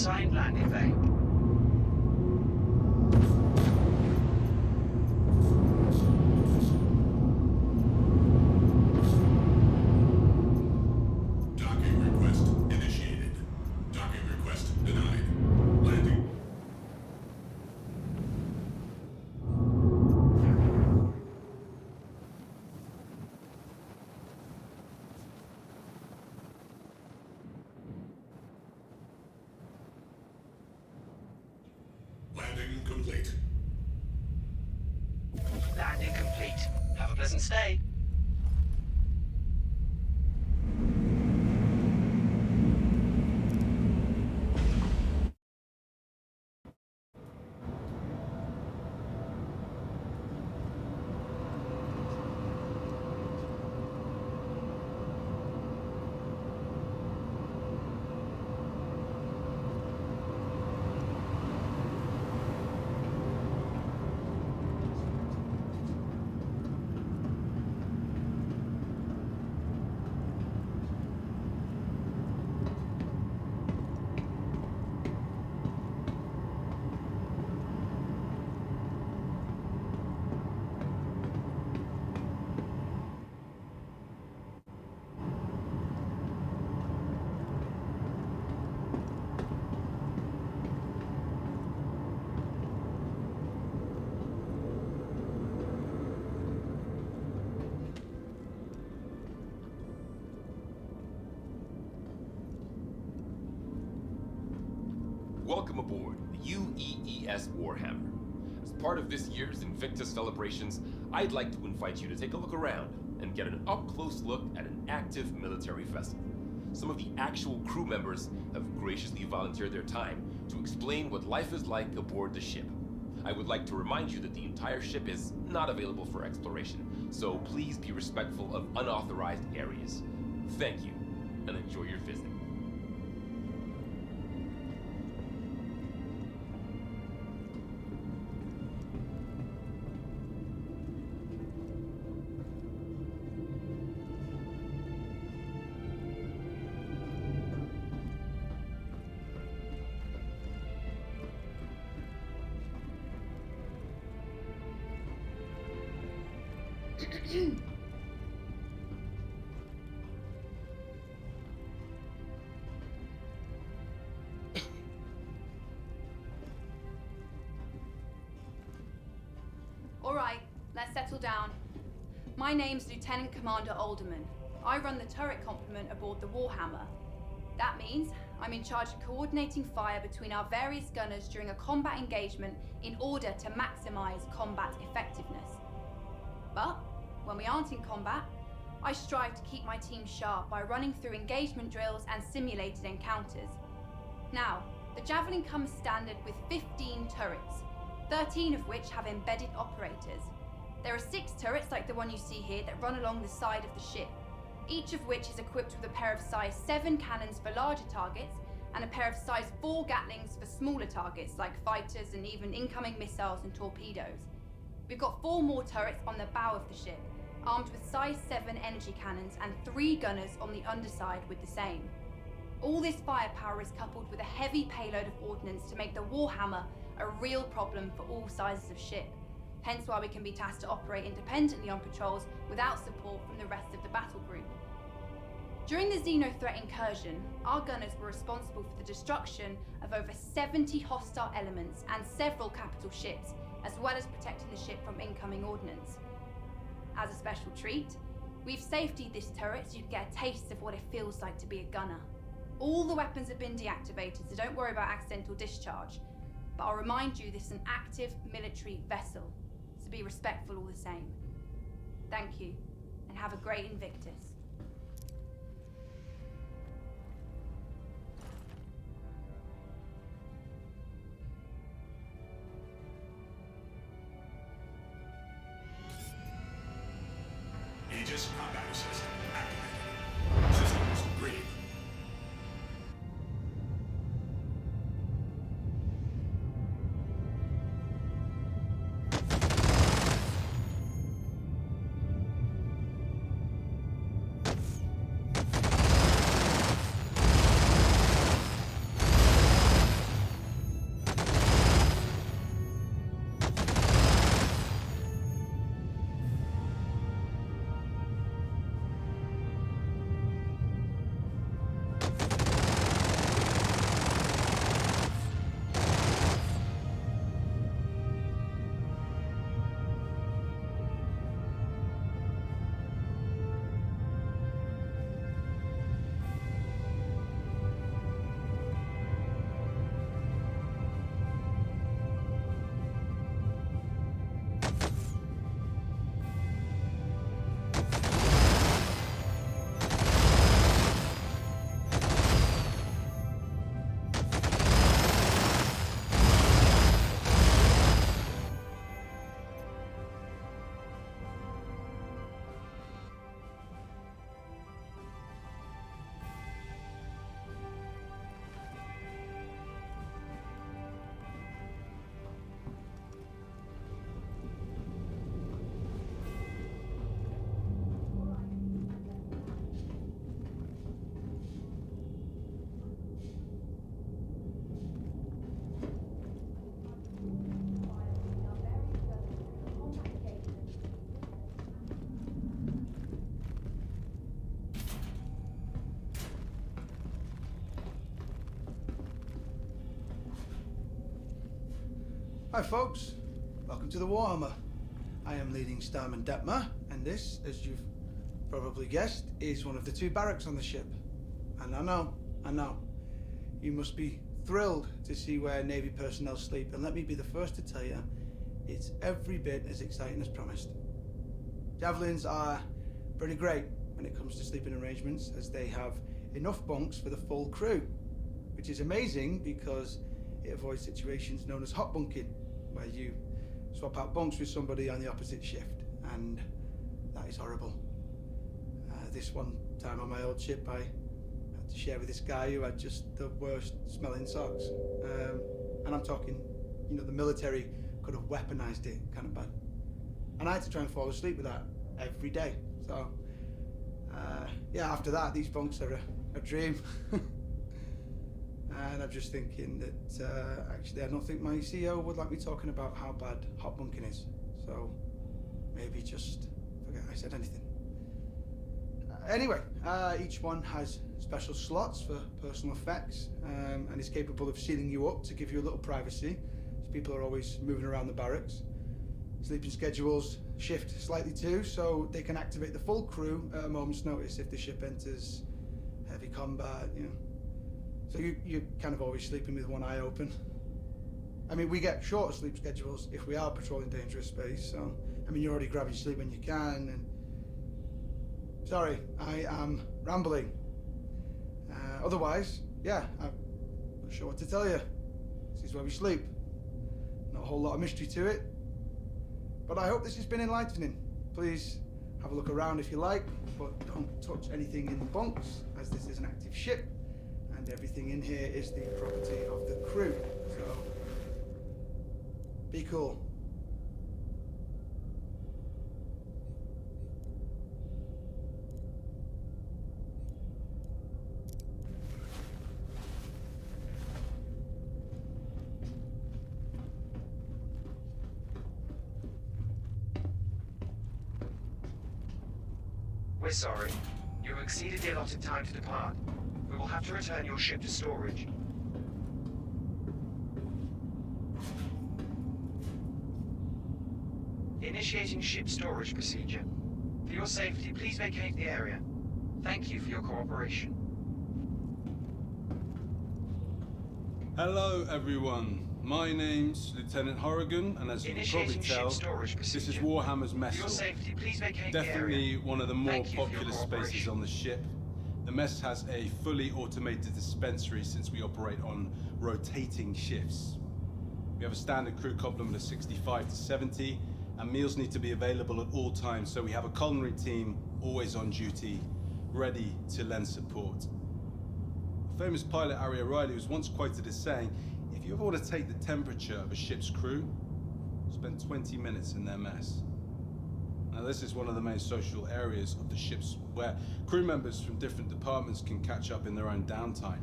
assigned landing bay. Docking request initiated. Docking request denied. Landing. Landing complete. Landing complete. Have a pleasant stay. Welcome aboard the UEES Warhammer. As part of this year's Invictus celebrations, I'd like to invite you to take a look around and get an up-close look at an active military vessel. Some of the actual crew members have graciously volunteered their time to explain what life is like aboard the ship. I would like to remind you that the entire ship is not available for exploration, so please be respectful of unauthorized areas. Thank you, and enjoy your visit. All right, let's settle down. My name's Lieutenant Commander Alderman. I run the turret complement aboard the Warhammer. That means I'm in charge of coordinating fire between our various gunners during a combat engagement in order to maximize combat effectiveness. But when we aren't in combat, I strive to keep my team sharp by running through engagement drills and simulated encounters. Now, the Javelin comes standard with 15 turrets, 13 of which have embedded operators. There are 6 turrets like the one you see here that run along the side of the ship, each of which is equipped with a pair of size 7 cannons for larger targets and a pair of size 4 Gatlings for smaller targets like fighters and even incoming missiles and torpedoes. We've got 4 more turrets on the bow of the ship, armed with size 7 energy cannons and 3 gunners on the underside with the same. All this firepower is coupled with a heavy payload of ordnance to make the Warhammer a real problem for all sizes of ship, hence why we can be tasked to operate independently on patrols without support from the rest of the battle group. During the Xenothreat incursion, our gunners were responsible for the destruction of over 70 hostile elements and several capital ships, as well as protecting the ship from incoming ordnance. As a special treat, we've safetied this turret so you can get a taste of what it feels like to be a gunner. All the weapons have been deactivated, so don't worry about accidental discharge. But I'll remind you this is an active military vessel, so be respectful all the same. Thank you, and have a great Invictus. Aegis combat assist activated. Systems green. Hi folks, welcome to the Warhammer. I am leading Starman Detmer, and this, as you've probably guessed, is one of the 2 barracks on the ship. And I know, you must be thrilled to see where Navy personnel sleep, and let me be the first to tell you, it's every bit as exciting as promised. Javelins are pretty great when it comes to sleeping arrangements, as they have enough bunks for the full crew, which is amazing because it avoids situations known as hot bunking, where you swap out bunks with somebody on the opposite shift, and that is horrible. This one time on my old ship, I had to share with this guy who had just the worst smelling socks. And I'm talking, the military could have weaponized it kind of bad. And I had to try and fall asleep with that every day. So, after that, these bunks are a dream. And I'm just thinking that, actually, I don't think my CEO would like me talking about how bad hot bunking is. So, maybe just forget I said anything. Anyway, each one has special slots for personal effects, and is capable of sealing you up to give you a little privacy, as people are always moving around the barracks. Sleeping schedules shift slightly too, so they can activate the full crew at a moment's notice if the ship enters heavy combat, So you're kind of always sleeping with one eye open. I mean, we get shorter sleep schedules if we are patrolling dangerous space, so, you're already grabbing sleep when you can, and... Sorry, I am rambling. Otherwise, I'm not sure what to tell you. This is where we sleep. Not a whole lot of mystery to it. But I hope this has been enlightening. Please have a look around if you like, but don't touch anything in the bunks, as this is an active ship, and everything in here is the property of the crew. So, be cool. We're sorry. You have exceeded the allotted time to depart. We will have to return your ship to storage. Initiating ship storage procedure. For your safety, please vacate the area. Thank you for your cooperation. Hello everyone, my name's Lieutenant Horrigan, and as you can probably Initiating tell, ship storage this is procedure. Warhammer's mess For your hall. safety, please vacate the area. Definitely one of the more Thank you for your popular spaces cooperation. on the ship. The mess has a fully automated dispensary since we operate on rotating shifts. We have a standard crew complement of 65 to 70, and meals need to be available at all times, so we have a culinary team always on duty, ready to lend support. The famous pilot Ari O'Reilly was once quoted as saying, if you ever want to take the temperature of a ship's crew, spend 20 minutes in their mess. Now this is one of the main social areas of the ships where crew members from different departments can catch up in their own downtime.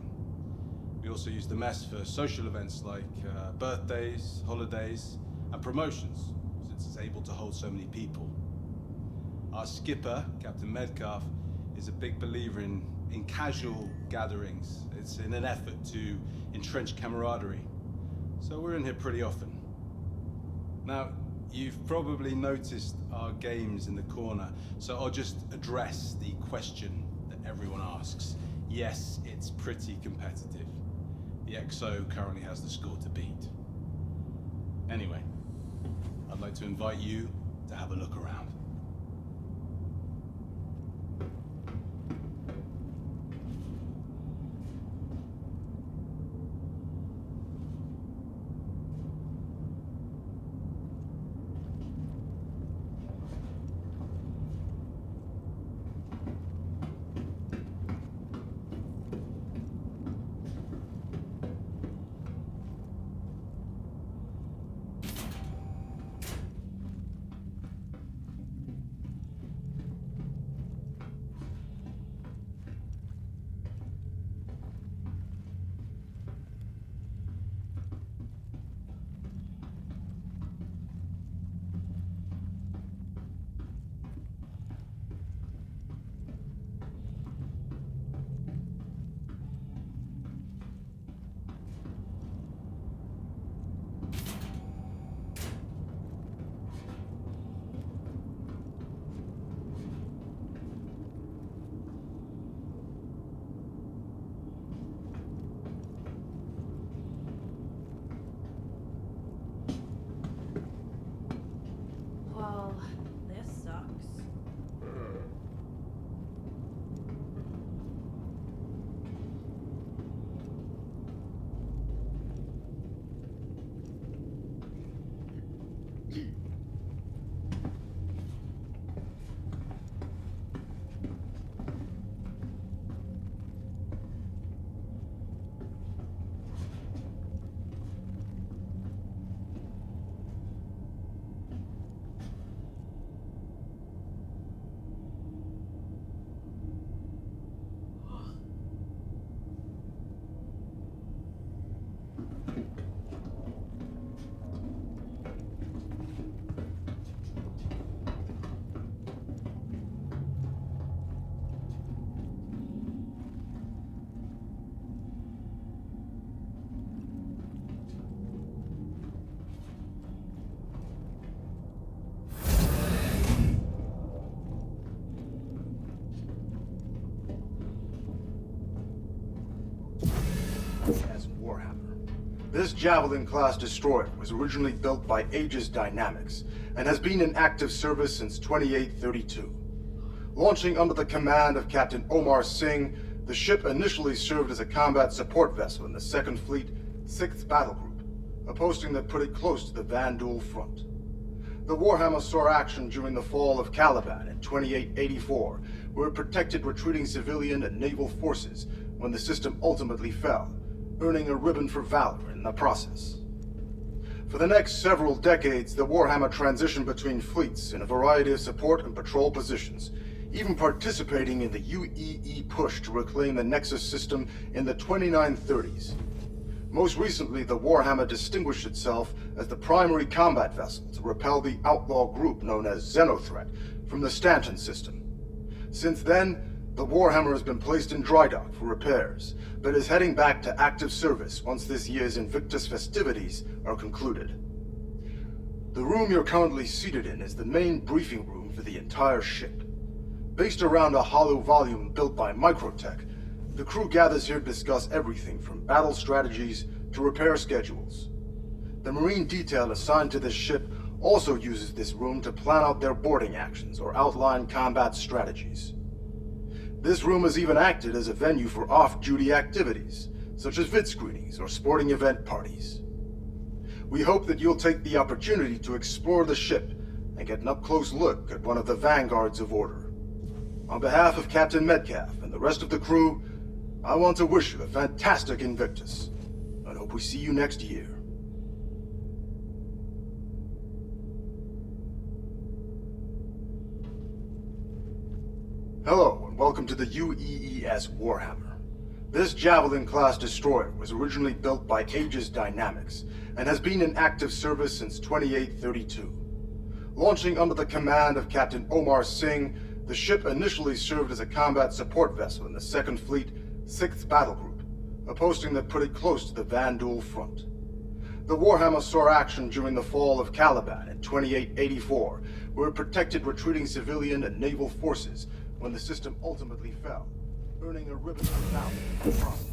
We also use the mess for social events like birthdays, holidays, and promotions, since it's able to hold so many people. Our skipper, Captain Medcalf, is a big believer in casual gatherings. It's in an effort to entrench camaraderie. So we're in here pretty often. Now, you've probably noticed our games in the corner, so I'll just address the question that everyone asks. Yes, it's pretty competitive. The XO currently has the score to beat. Anyway, I'd like to invite you to have a look around. UEES Warhammer. This Javelin class destroyer was originally built by Aegis Dynamics and has been in active service since 2832. Launching under the command of Captain Omar Singh, the ship initially served as a combat support vessel in the 2nd Fleet, 6th Battle Group, a posting that put it close to the Vandal front. The Warhammer saw action during the fall of Caliban in 2884, where it protected retreating civilian and naval forces when the system ultimately fell, earning a ribbon for valor in the process. For the next several decades, the Warhammer transitioned between fleets in a variety of support and patrol positions, even participating in the UEE push to reclaim the Nexus system in the 2930s. Most recently, the Warhammer distinguished itself as the primary combat vessel to repel the outlaw group known as Xenothreat from the Stanton system. Since then, the Warhammer has been placed in dry dock for repairs, but is heading back to active service once this year's Invictus festivities are concluded. The room you're currently seated in is the main briefing room for the entire ship. Based around a hollow volume built by Microtech, the crew gathers here to discuss everything from battle strategies to repair schedules. The Marine detail assigned to this ship also uses this room to plan out their boarding actions or outline combat strategies. This room has even acted as a venue for off-duty activities, such as vid screenings or sporting event parties. We hope that you'll take the opportunity to explore the ship and get an up-close look at one of the vanguards of order. On behalf of Captain Metcalf and the rest of the crew, I want to wish you a fantastic Invictus, and hope we see you next year. Hello, and welcome to the UEES Warhammer. This Javelin class destroyer was originally built by Aegis Dynamics and has been in active service since 2832. Launching under the command of Captain Omar Singh, the ship initially served as a combat support vessel in the 2nd Fleet, 6th Battle Group, a posting that put it close to the Vandal front. The Warhammer saw action during the fall of Caliban in 2884, where it protected retreating civilian and naval forces when the system ultimately fell, earning a ribbon of valor in the process.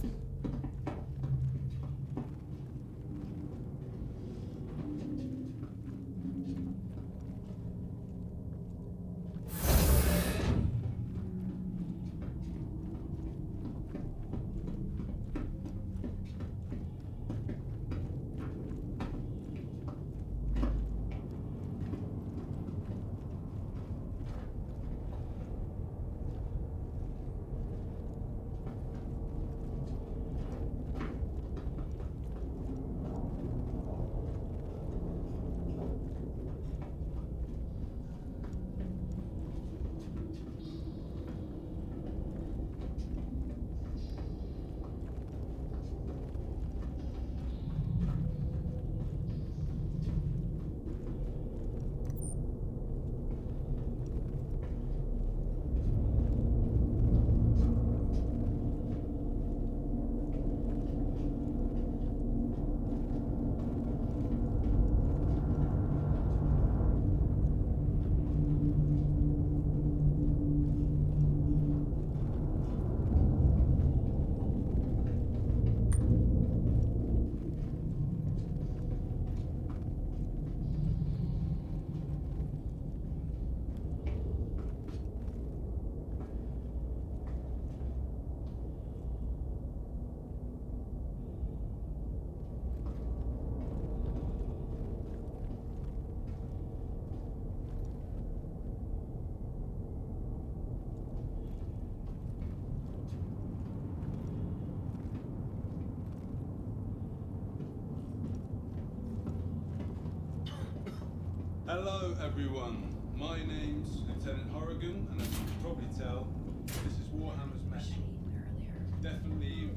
Hello everyone, my name's Lieutenant Horrigan, and as you can probably tell, this is Warhammer's mission. Definitely